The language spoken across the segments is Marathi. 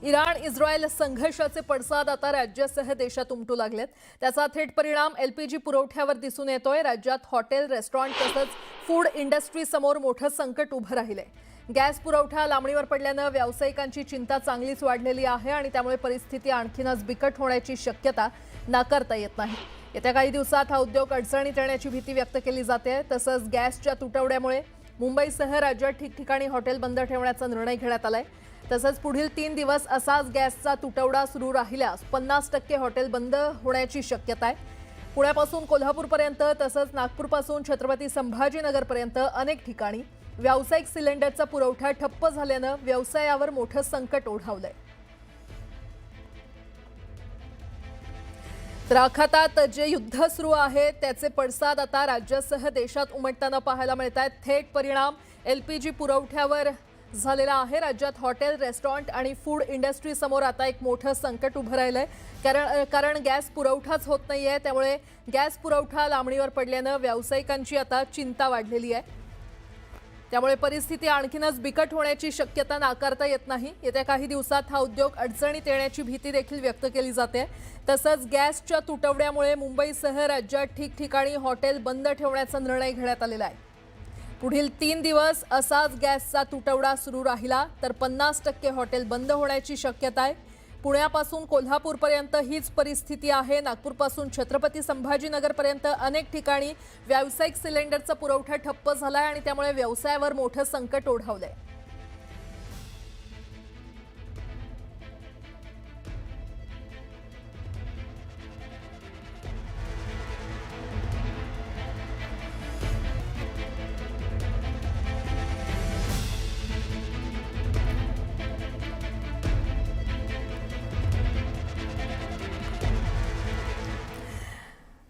इराण इस्रायल संघर्षाचे पडसाद आता राज्यासह देशात उमटू लागलेत। त्याचा थेट परिणाम एलपीजी पुरवठ्यावर दिसून येतोय। राज्यात हॉटेल, रेस्टॉरंट तसंच फूड इंडस्ट्री समोर मोठं संकट उभं राहिलंय। गॅस पुरवठा लांबणीवर पडल्यानं व्यावसायिकांची चिंता चांगलीच वाढलेली आहे आणि त्यामुळे परिस्थिती आणखीनच बिकट होण्याची शक्यता नाकारता येत नाही। येत्या काही दिवसात हा उद्योग अडचणीत येण्याची भीती व्यक्त केली जाते। तसंच गॅसच्या तुटवड्यामुळे मुंबईसह राज्यात ठिकठिकाणी हॉटेल बंद ठेवण्याचा निर्णय घेण्यात आलाय। तसंच पुढील 3 दिवस असाच गॅसचा तुटवडा सुरू राहिल्यास 50% हॉटेल बंद होण्याची शक्यता आहे। पुण्यापासून कोल्हापूरपर्यंत तसंच नागपूरपासून छत्रपती संभाजीनगरपर्यंत अनेक ठिकाणी व्यावसायिक सिलेंडरचा पुरवठा ठप्प झाल्यानं व्यवसायावर मोठं संकट ओढावलंय। तर आखातात जे युद्ध सुरू आहे त्याचे पडसाद आता राज्यासह देशात उमटताना पाहायला मिळत आहेत। थेट परिणाम एलपीजी पुरवठ्यावर झालेला आहे। राज्यात हॉटेल, रेस्टॉरंट आणि फूड इंडस्ट्री समोर आता एक मोठं संकट उभं राहिलंय। कारण गॅस पुरवठाच होत नाहीये, त्यामुळे गॅस पुरवठा लांबणीवर पडल्यानं व्यावसायिकांची आता चिंता वाढलेली आहे। त्यामुळे परिस्थिती आणखीनच बिकट होण्याची शक्यता नाकारता येत नाही। येत्या काही दिवसात हा उद्योग अडचणीत येण्याची भीती देखील व्यक्त केली जाते। तसंच गॅसच्या तुटवड्यामुळे मुंबईसह राज्यात ठिकठिकाणी हॉटेल बंद ठेवण्याचा निर्णय घेण्यात आलेला आहे। पुढील 3 दिवस असाच गॅसचा तुटवडा सुरू राहिला तर 50% हॉटेल बंद होण्याची शक्यता आहे। पुण्यापासून कोल्हापूरपर्यंत हीच परिस्थिती आहे। नागपूरपासून छत्रपती संभाजीनगरपर्यंत अनेक ठिकाणी व्यावसायिक सिलेंडरचा पुरवठा ठप्प झालाय आणि त्यामुळे व्यवसायावर मोठं संकट ओढावलंय।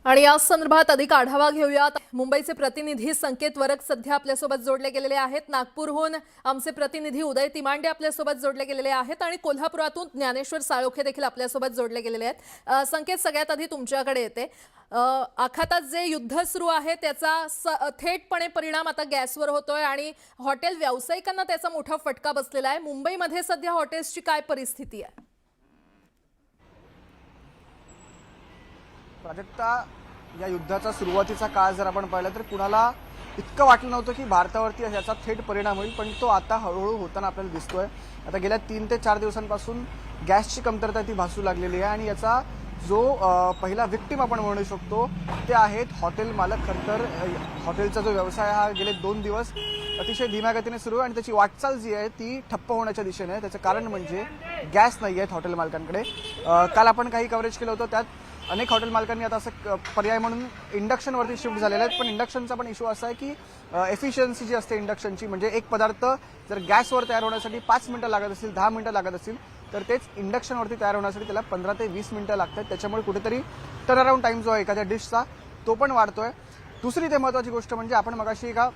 आणि या संदर्भात अधिक आढावा घेऊयात। मुंबईचे प्रतिनिधी संकेत वरक सध्या आपल्यासोबत जोडले गेलेले आहेत। नागपूरहून आमचे प्रतिनिधी उदय तिमांडे आपल्यासोबत जोडले गेलेले आहेत आणि कोल्हापुरातून ज्ञानेश्वर साळोखे देखील आपल्यासोबत जोडले गेलेले आहेत। संकेत, सगळ्यात आधी तुमच्याकडे येते। आखातात जे युद्ध सुरू आहे त्याचा थेटपणे परिणाम आता गॅसवर होतोय आणि हॉटेल व्यावसायिकांना त्याचा मोठा फटका बसलेला आहे। मुंबईमध्ये सध्या हॉटेल्सची काय परिस्थिती आहे? प्राजक्ता, या युद्धाचा सुरुवातीचा काळ जर आपण पाहिला तर कुणाला इतकं वाटलं नव्हतं की भारतावरती याचा थेट परिणाम होईल, पण तो आता हळूहळू होताना आपल्याला दिसतोय। आता गेल्या 3 ते 4 दिवसांपासून गॅसची कमतरता ती भासू लागलेली आहे आणि याचा जो पहिला विक्टिम आपण म्हणू शकतो ते आहेत हॉटेल मालक। खरं तर हॉटेलचा जो व्यवसाय हा गेले 2 दिवस अतिशय धीम्या गतीने सुरू आहे आणि त्याची वाटचाल जी आहे ती ठप्प होण्याच्या दिशेने आहे। त्याचं कारण म्हणजे गॅस नाही आहेत हॉटेल मालकांकडे। काल आपण काही कव्हरेज केलं होतं, त्यात अनेक हॉटेल मालकांनी आता असं पर्याय म्हणून इंडक्शनवरती शिफ्ट झालेले आहेत। पण इंडक्शनचा पण इश्यू असा आहे की एफिशियन्सी जी असते इंडक्शनची, म्हणजे एक पदार्थ जर गॅसवर तयार होण्यासाठी 5 मिनिटं लागत असतील, 10 मिनिटं लागत असतील, तर तेच इंडक्शनवरती तयार होण्यासाठी त्याला 15 ते 20 मिनिटं लागतात। त्याच्यामुळे कुठेतरी टर्नअराउंड टाइम जो आहे एखाद्या डिशचा तो पण वाढतोय। दुसरी ते महत्त्वाची गोष्ट म्हणजे आपण मगाशी एका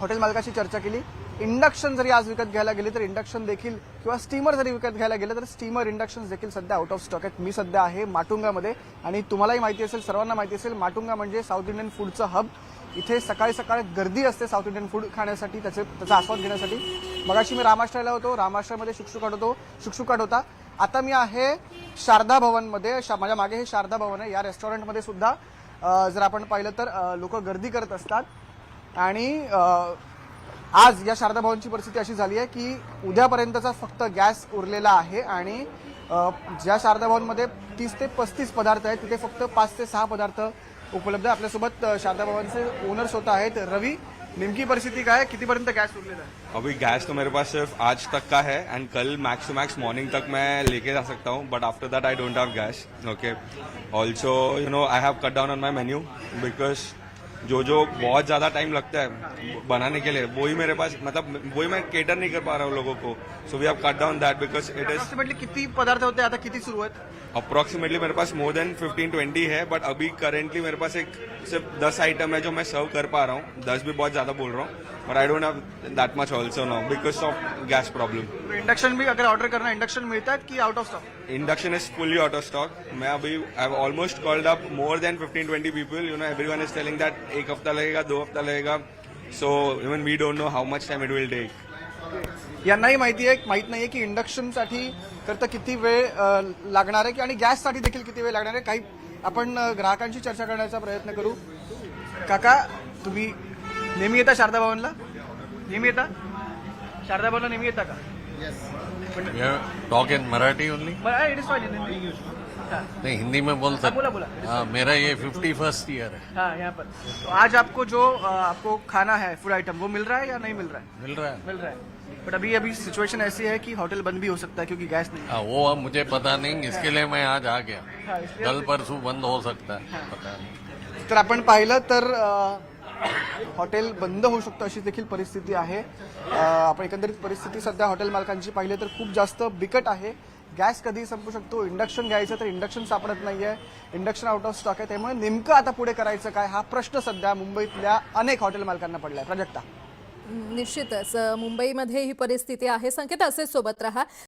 हॉटेल मालकाशी चर्चा केली, इंडक्शन जरी आज विकत घ्यायला गेले तर इंडक्शन देखील किंवा स्टीमर जरी विकत घ्यायला गेलं तर स्टीमर इंडक्शन देखील सध्या आउट ऑफ स्टॉक आहेत। मी सध्या आहे माटुंगामध्ये आणि तुम्हालाही माहिती असेल, सर्वांना माहिती असेल, माटुंगा म्हणजे साऊथ इंडियन फूडचं हब। इथे सकाळी सकाळी गर्दी असते साऊथ इंडियन फूड खाण्यासाठी, त्याचा आस्वाद घेण्यासाठी। मगाशी मी रामाश्रयला होतो, रामाश्रयमध्ये शुकशुकाट होता। आता मी आहे शारदा भवनमध्ये, माझ्या मागे हे शारदा भवन आहे। या रेस्टॉरंटमध्ये सुद्धा जर आपण पाहिलं तर लोक गर्दी करत असतात आणि आज या शारदा भवनची परिस्थिती अशी झाली आहे की उद्यापर्यंतचा फक्त गॅस उरलेला आहे आणि ज्या शारदा भवनमध्ये 30 ते 35 पदार्थ आहेत तिथे फक्त 5 ते 6 पदार्थ उपलब्ध आहे। आपल्यासोबत शारदा भवनचे ओनर्स होता आहेत। रवि, नेमकी परिस्थिती काय, कितीपर्यंत गॅस उरलेला आहे? अभी गैस तो मेरे पास सिर्फ आज तक का है एंड कल मैक्स टू मैक्स मॉर्निंग तक मैं लेके जा सकता हूँ, but after that I don't have gas. Okay, also I have cut down on my menu because जो बहुत ज़्यादा टाइम लगता है बनाने के लिए वही मेरे पास, मतलब वही मैं केटर नहीं कर पा रहा हूँ लोगों को। So we have cut down that because it is approximately किती पदार्थ होते, आता किती सुरू आहेत? अप्रॉक्सीमेटली मेरे पास मोर देन 15-20 है, बट अभी करेंटली मेरे पास एक सिर्फ 10 आइटम है जो मैं सर्व कर पा रहा हूँ। 10 भी बहुत ज़्यादा बोल रहा हूँ, but I don't have that much also now because of gas problem. Induction भी अगर ऑर्डर करना, इंडक्शन मिलता है कि out of stock? Induction is fully out of stock. मैं अभी I have almost called up more than 15-20 people, everyone is telling that 1 हफ्ता लगेगा, 2 हफ्ता लगेगा। So even we don't know how much time it will take. यांनाही माहित नाहीये की इंडक्शनसाठी करता किती वेळ लागणार आहे आणि गॅससाठी देखील किती वेळ लागणार आहे. काही आपण ग्राहकांशी चर्चा करण्याचा प्रयत्न करू. काका, तुम्ही नेहमी येता शारदा भवनला? नेहमी येता शारदा भवनला? नेहमी येता का? Talk in Marathi only? It is fine in Hindi. नहीं, हिंदी में बोल सकते. बोला बोला. हाँ, मेरा ये 51st ईयर है. हाँ, यहाँ पर तो आज आपको जो आपको खाना है फूड आइटम वो मिल रहा है या नहीं मिल रहा है? मिल रहा है. मिल रहा है. बट अभी सिचुएशन ऐसी है कि होटल बंद भी हो सकता है क्योंकि गैस नहीं है. हाँ, वो अब मुझे पता नहीं, इसके लिए मैं आज आ गया. हाँ, इसलिए कल परसों बंद हो सकता है, पता नहीं. तर आपण पाहिलं तर हॉटेल बंद होऊ शकतं अशी देखील परिस्थिती आहे. आपण एकंदरीत परिस्थिती सध्या हॉटेल मालकांची पाहिली तर खूप जास्त बिकट आहे. गॅस कधी संपू शकतो. इंडक्शन घ्यायचं तर इंडक्शन सापडत नाहीये. इंडक्शन आउट ऑफ स्टॉक आहे. त्यामुळे नेमकं आता पुढे करायचं काय हा प्रश्न सध्या मुंबईतल्या अनेक हॉटेल मालकांना पडलाय. प्राजक्ता, निश्चितच मुंबईमध्ये ही परिस्थिती आहे. संकेत, असेच सोबत रहा.